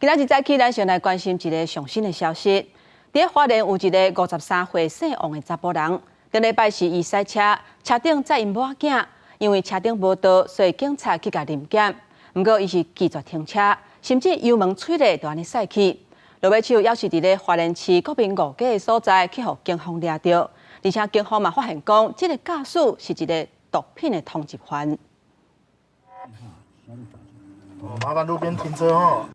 今仔日早起，咱先来关心一个上新的消息。伫花莲有一个53岁姓王的查甫人，顶礼拜四伊驶车，车顶载因某仔囝，因为车顶无倒，所以警察去甲临检。不过伊是拒绝停车，甚至油门吹咧就安尼驶去。落尾手也是伫咧花莲市国民五街的所在去互警方抓到，而且警方嘛发现讲，这个驾驶是一个毒品的通缉犯。麻烦路边停车哦。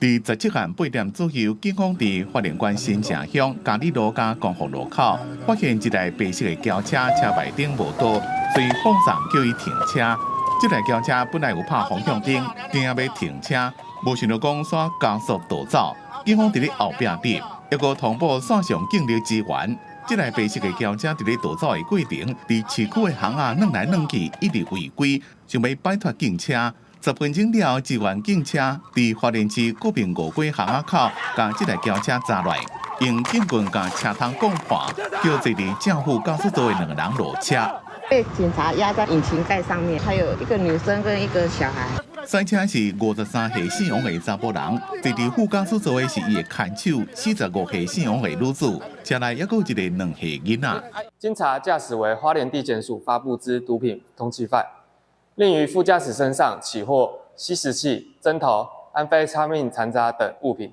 伫17号8点左右，警方伫花莲县新城乡嘉里路甲光复路口发现一台白色的轿车，车牌顶无倒，所以放上叫伊停车。这台轿车本来有拍方向灯，惊要停车，无想到讲煞加速逃走。警方伫咧后壁立，抑个同步线上警力支援。这台白色的轿车伫咧逃走的过程，伫市区的巷仔转来转去，一直违规，想要摆脱警车。10分钟了，支援警车伫花莲市国民五街巷仔口，将这台轿车抓来，用警棍将车窗拱破，叫坐伫正副驾驶座的2人落车。被警察压在引擎盖上面，还有一个女生跟一个小孩。赛车是53岁姓王的查甫人，坐伫副驾驶座的是伊的看手，45岁姓王的女子，车内还有一个2岁囡仔。经查，驾驶为花莲地检署发布之毒品通缉犯，另于副驾驶身上起获吸食器、针头、安非他命残渣等物品，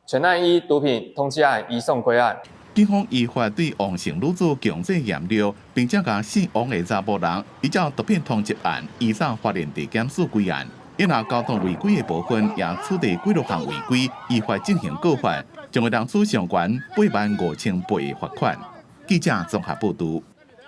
全案依毒品通缉案移送归案。警方依法对王姓女子强制验尿，并且将姓王的查甫人依照毒品通缉案移送花莲地检署归案。因若交通违规的部分也处理几多项违规，依法进行告发，将会当处上悬85000倍的罚款。记者综合报道。